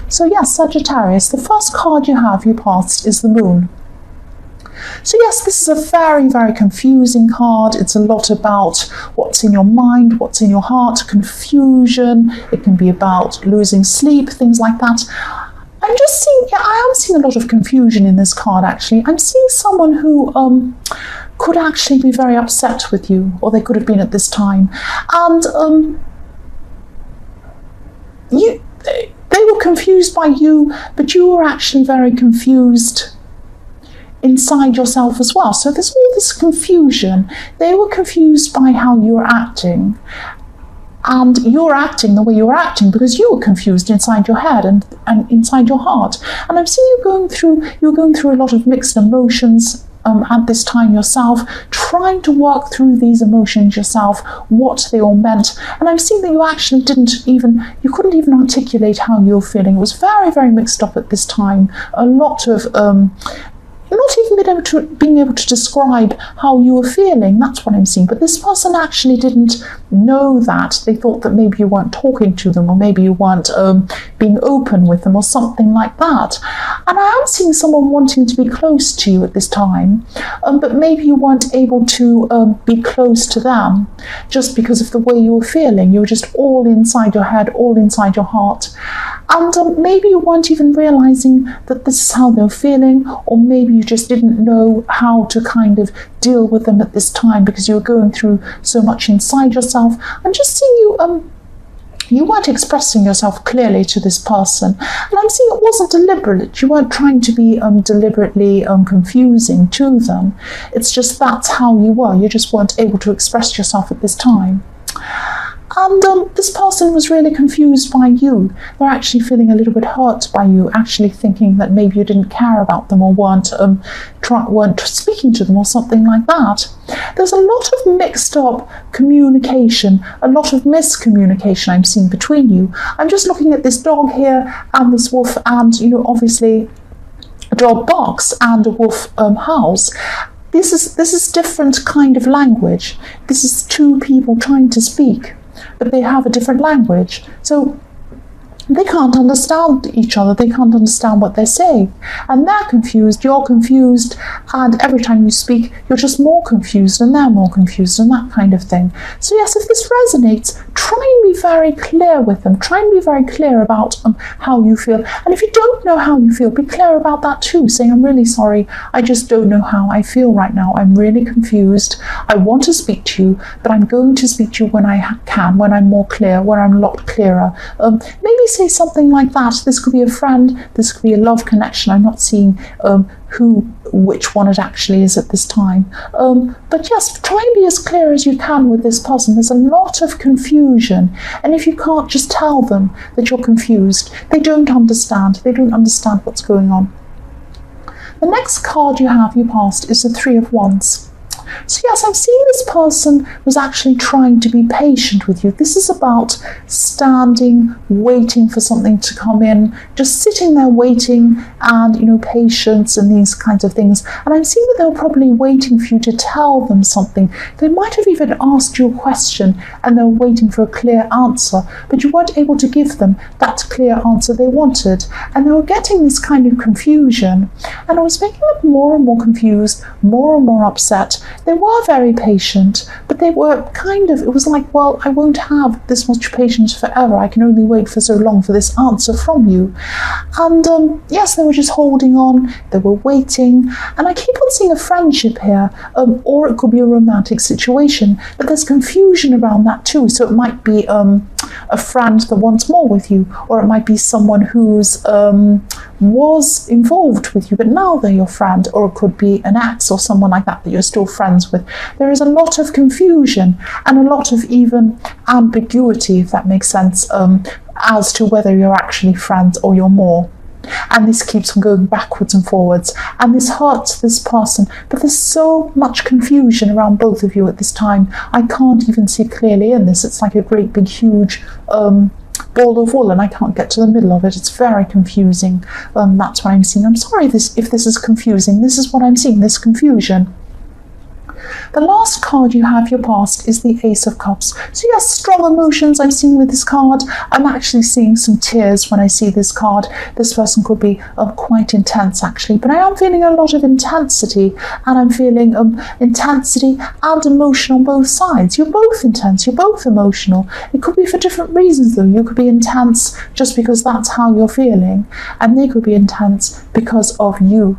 So yes, Sagittarius, the first card you have, you passed, is the Moon. So yes, this is a very, very confusing card. It's a lot about what's in your mind, what's in your heart, confusion. It can be about losing sleep, things like that. I'm just seeing, yeah, I am seeing a lot of confusion in this card, actually. I'm seeing someone who could actually be very upset with you, or they could have been at this time. And they were confused by you, but you were actually very confused inside yourself as well. So there's all this confusion. They were confused by how you were acting, and you're acting the way you're acting because you were confused inside your head and inside your heart. And I've seen you going through a lot of mixed emotions at this time yourself, trying to work through these emotions yourself, what they all meant. And I've seen that you actually you couldn't even articulate how you were feeling. It was very, very mixed up at this time. A lot of not even being able to describe how you were feeling. That's what I'm seeing. But this person actually didn't know that. They thought that maybe you weren't talking to them, or maybe you weren't being open with them, or something like that. And I am seeing someone wanting to be close to you at this time, but maybe you weren't able to be close to them just because of the way you were feeling. You were just all inside your head, all inside your heart. And maybe you weren't even realizing that this is how they were feeling, or maybe you just didn't know how to kind of deal with them at this time because you were going through so much inside yourself. I'm just seeing you weren't expressing yourself clearly to this person. And I'm seeing it wasn't deliberate. You weren't trying to be deliberately confusing to them. It's just that's how you were. You just weren't able to express yourself at this time. And this person was really confused by you. They're actually feeling a little bit hurt by you, actually thinking that maybe you didn't care about them, or weren't speaking to them, or something like that. There's a lot of mixed up communication, a lot of miscommunication I'm seeing between you. I'm just looking at this dog here and this wolf, and obviously a dog barks and a wolf howls. This is different kind of language. This is two people trying to speak, but they have a different language. So they can't understand each other. They can't understand what they're saying. And they're confused, you're confused, and every time you speak, you're just more confused, and they're more confused, and that kind of thing. So yes, if this resonates, try and be very clear with them. Try and be very clear about how you feel. And if you don't know how you feel, be clear about that too, saying, I'm really sorry, I just don't know how I feel right now. I'm really confused. I want to speak to you, but I'm going to speak to you when I can, when I'm more clear, when I'm a lot clearer. Maybe say something like that. This could be a friend, this could be a love connection. I'm not seeing which one it actually is at this time. But yes, try and be as clear as you can with this person. There's a lot of confusion, and if you can't just tell them that you're confused, they don't understand. They don't understand what's going on. The next card you passed, is the Three of Wands. So yes, I'm seeing this person was actually trying to be patient with you. This is about standing, waiting for something to come in, just sitting there waiting, and patience and these kinds of things. And I'm seeing that they were probably waiting for you to tell them something. They might have even asked you a question and they were waiting for a clear answer, but you weren't able to give them that clear answer they wanted. And they were getting this kind of confusion, and it was making them more and more confused, more and more upset. They were very patient, but they were it was like, well, I won't have this much patience forever. I can only wait for so long for this answer from you. And yes, they were just holding on. They were waiting. And I keep on seeing a friendship here, or it could be a romantic situation, but there's confusion around that too. So it might be a friend that wants more with you, or it might be someone who's was involved with you, but now they're your friend, or it could be an ex or someone like that you're still friends with. There is a lot of confusion and a lot of even ambiguity, if that makes sense, as to whether you're actually friends or you're more. And this keeps on going backwards and forwards, and this hurts this person, but there's so much confusion around both of you at this time. I can't even see clearly in this. It's like a great big huge ball of wool, and I can't get to the middle of it. It's very confusing. That's what I'm seeing. I'm sorry if this is confusing. This is what I'm seeing, this confusion. The last card you have, your past, is the Ace of Cups. So yes, strong emotions I'm seeing with this card. I'm actually seeing some tears when I see this card. This person could be quite intense actually, but I am feeling a lot of intensity, and I'm feeling intensity and emotion on both sides. You're both intense, you're both emotional. It could be for different reasons though. You could be intense just because that's how you're feeling, and they could be intense because of you.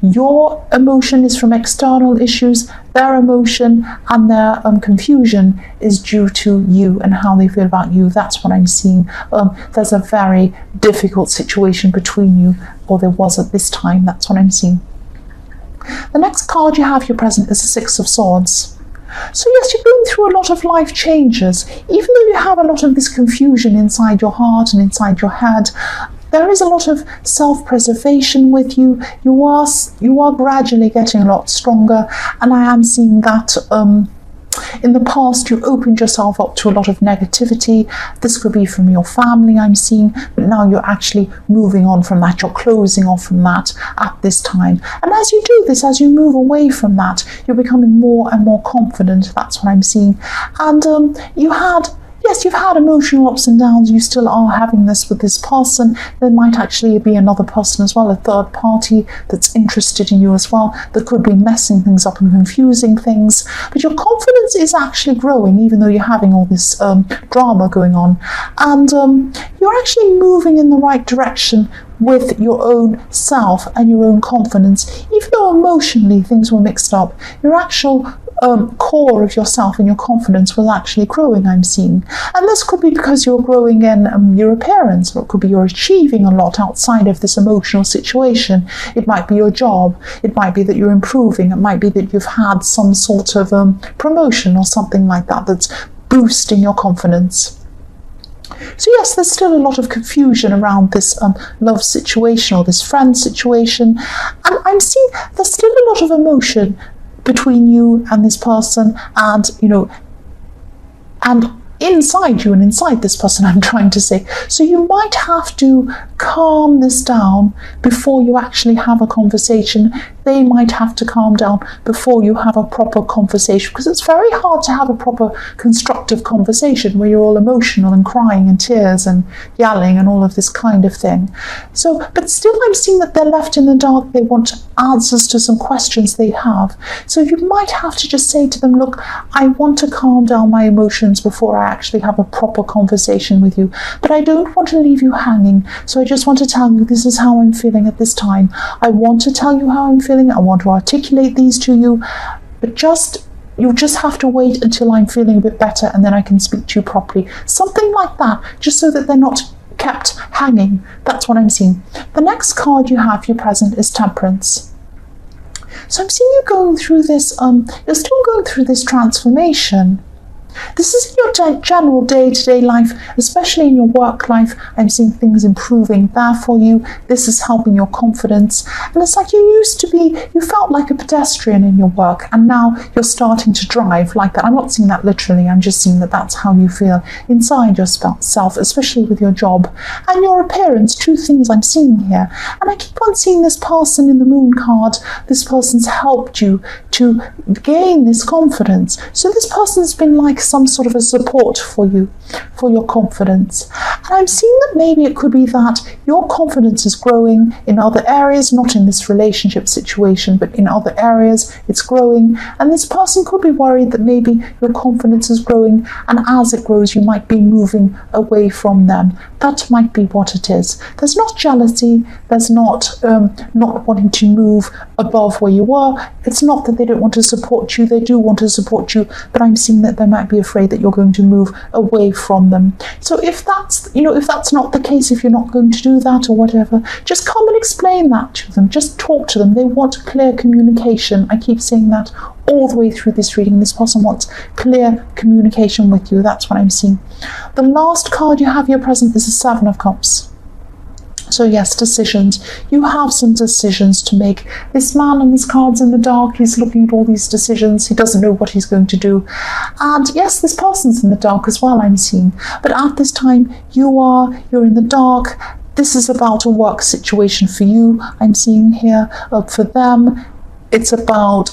Your emotion is from external issues. Their emotion and their confusion is due to you and how they feel about you. That's what I'm seeing. There's a very difficult situation between you, or there was at this time. That's what I'm seeing. The next card you have, your present, is the Six of Swords. So yes, you're going through a lot of life changes. Even though you have a lot of this confusion inside your heart and inside your head, there is a lot of self-preservation with you. You are gradually getting a lot stronger, and I am seeing that in the past you opened yourself up to a lot of negativity. This could be from your family, I'm seeing, but now you're actually moving on from that. You're closing off from that at this time. And as you do this, as you move away from that, you're becoming more and more confident. That's what I'm seeing. And you've had emotional ups and downs. You still are having this with this person. There might actually be another person as well, a third party that's interested in you as well, that could be messing things up and confusing things. But your confidence is actually growing, even though you're having all this drama going on. And you're actually moving in the right direction with your own self and your own confidence. Even though emotionally things were mixed up, your actual core of yourself and your confidence was actually growing, I'm seeing. And this could be because you're growing in your appearance, or it could be you're achieving a lot outside of this emotional situation. It might be your job, it might be that you're improving, it might be that you've had some sort of promotion or something like that that's boosting your confidence. So yes, there's still a lot of confusion around this love situation or this friend situation, and I'm seeing there's still a lot of emotion between you and this person, and and inside you and inside this person, I'm trying to say. So you might have to calm this down before you actually have a conversation. They might have to calm down before you have a proper conversation, because it's very hard to have a proper constructive conversation where you're all emotional and crying and tears and yelling and all of this kind of thing. So, but still I'm seeing that they're left in the dark. They want answers to some questions they have. So you might have to just say to them, look, I want to calm down my emotions before I actually have a proper conversation with you, but I don't want to leave you hanging. So I just want to tell you this is how I'm feeling at this time. I want to tell you how I'm feeling. I want to articulate these to you, but you'll just have to wait until I'm feeling a bit better, and then I can speak to you properly. Something like that, just so that they're not kept hanging. That's what I'm seeing. The next card you have, your present, is Temperance. So I'm seeing you going through this, you're still going through this transformation. This is in your general day-to-day life, especially in your work life. I'm seeing things improving there for you. This is helping your confidence. And it's like you felt like a pedestrian in your work, and now you're starting to drive like that. I'm not seeing that literally. I'm just seeing that that's how you feel inside yourself, especially with your job and your appearance. Two things I'm seeing here. And I keep on seeing this person in the Moon card. This person's helped you to gain this confidence. So this person's been like some sort of a support for you, for your confidence. And I'm seeing that maybe it could be that your confidence is growing in other areas, not in this relationship situation, but in other areas it's growing. And this person could be worried that maybe your confidence is growing, and as it grows you might be moving away from them. That might be what it is. There's not jealousy, there's not wanting to move above where you were. It's not that they don't want to support you, they do want to support you, but I'm seeing that they might be afraid that you're going to move away from them. So if that's not the case, if you're not going to do that or whatever, just come and explain that to them. Just talk to them. They want clear communication. I keep saying that all the way through this reading. This person wants clear communication with you. That's what I'm seeing. The last card you have, your present, is the Seven of Cups. So yes, decisions. You have some decisions to make. This man on his cards in the dark, he's looking at all these decisions. He doesn't know what he's going to do. And yes, this person's in the dark as well, I'm seeing. But at this time, you're in the dark. This is about a work situation for you, I'm seeing here. For them, it's about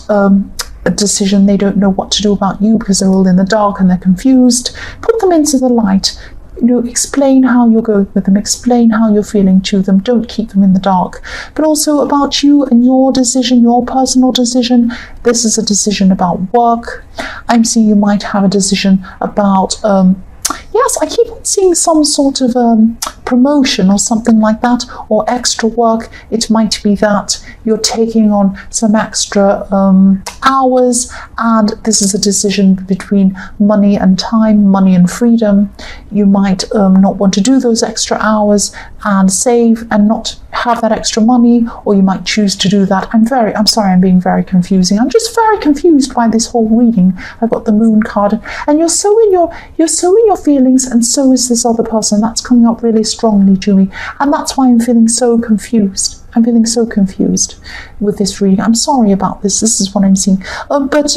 a decision. They don't know what to do about you because they're all in the dark and they're confused. Put them into the light. Explain how you're going with them, explain how you're feeling to them. Don't keep them in the dark. But also about you and your decision, your personal decision. This is a decision about work. I'm seeing you might have a decision about yes, I keep on seeing some sort of promotion or something like that, or extra work. It might be that you're taking on some extra hours, and this is a decision between money and time, money and freedom. You might not want to do those extra hours and save and not have that extra money, or you might choose to do that. I'm sorry, I'm being very confusing. I'm just very confused by this whole reading. I've got the Moon card, and you're so in your feelings, and so is this other person. That's coming up really strongly to me, and that's why I'm feeling so confused. I'm feeling so confused with this reading. I'm sorry about this. This is what I'm seeing. But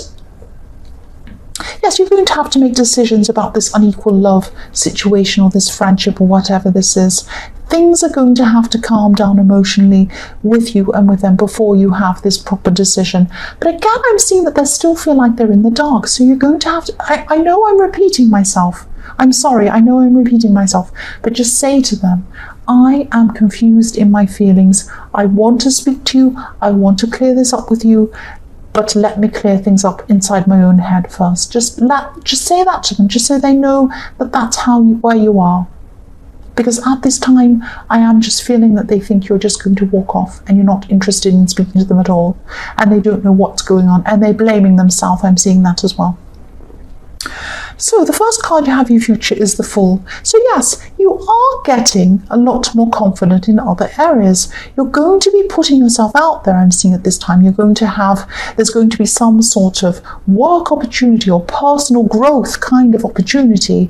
yes, you're going to have to make decisions about this unequal love situation or this friendship or whatever this is. Things are going to have to calm down emotionally with you and with them before you have this proper decision. But again, I'm seeing that they still feel like they're in the dark. So you're going to have to, I know I'm repeating myself. I'm sorry, I know I'm repeating myself. But just say to them, I am confused in my feelings. I want to speak to you. I want to clear this up with you. But let me clear things up inside my own head first. Just say that to them, just so they know that that's where you are. Because at this time, I am just feeling that they think you're just going to walk off and you're not interested in speaking to them at all. And they don't know what's going on. And they're blaming themselves. I'm seeing that as well. So the first card you have in your future is the Fool. So yes, you are getting a lot more confident in other areas. You're going to be putting yourself out there, I'm seeing at this time. There's going to be some sort of work opportunity or personal growth kind of opportunity.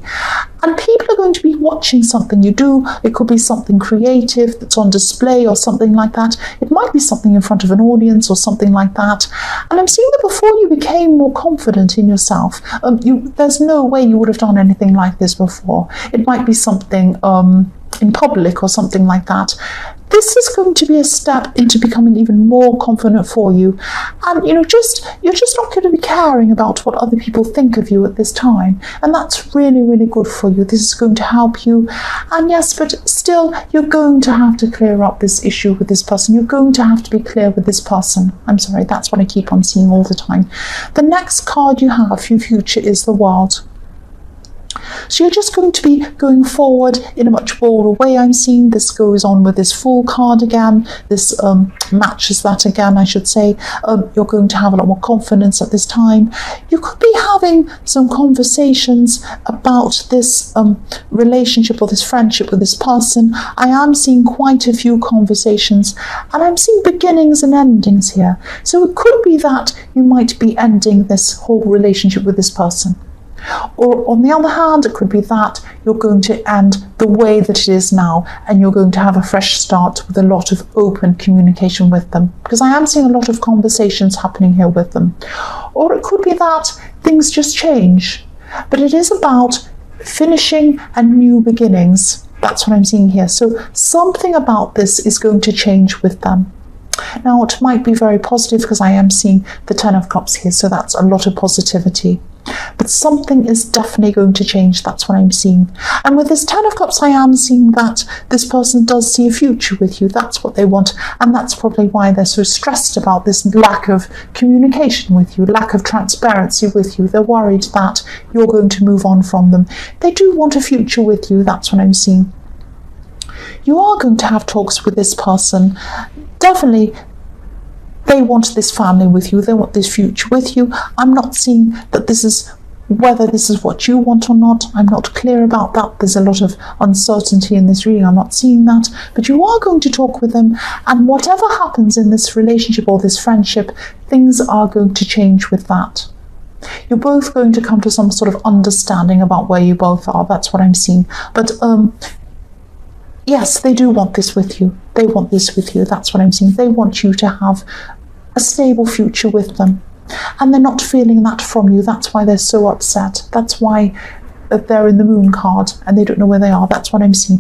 And people are going to be watching something you do. It could be something creative that's on display or something like that. It might be something in front of an audience or something like that. And I'm seeing that before you became more confident in yourself, there's no way you would have done anything like this before. It might be something in public or something like that. This is going to be a step into becoming even more confident for you. And you're just not going to be caring about what other people think of you at this time. And that's really, really good for you. This is going to help you. And yes, but still, you're going to have to clear up this issue with this person. You're going to have to be clear with this person. I'm sorry, that's what I keep on seeing all the time. The next card you have for your future is the World. So you're just going to be going forward in a much bolder way. I'm seeing this goes on with this Fool card again. This matches that again, I should say. You're going to have a lot more confidence at this time. You could be having some conversations about this relationship or this friendship with this person. I am seeing quite a few conversations, and I'm seeing beginnings and endings here. So it could be that you might be ending this whole relationship with this person. Or on the other hand, it could be that you're going to end the way that it is now and you're going to have a fresh start with a lot of open communication with them, because I am seeing a lot of conversations happening here with them. Or it could be that things just change, but it is about finishing and new beginnings. That's what I'm seeing here. So something about this is going to change with them. Now, it might be very positive because I am seeing the Ten of Cups here, so that's a lot of positivity. But something is definitely going to change. That's what I'm seeing. And with this Ten of Cups, I am seeing that this person does see a future with you. That's what they want. And that's probably why they're so stressed about this lack of communication with you, lack of transparency with you. They're worried that you're going to move on from them. They do want a future with you. That's what I'm seeing. You are going to have talks with this person. Definitely, they want this family with you. They want this future with you. I'm not seeing that whether this is what you want or not. I'm not clear about that. There's a lot of uncertainty in this reading. I'm not seeing that. But you are going to talk with them. And whatever happens in this relationship or this friendship, things are going to change with that. You're both going to come to some sort of understanding about where you both are. That's what I'm seeing. But yes, they do want this with you. They want this with you. That's what I'm seeing. They want you to have a stable future with them. And they're not feeling that from you. That's why they're so upset. That's why they're in the Moon card and they don't know where they are. That's what I'm seeing.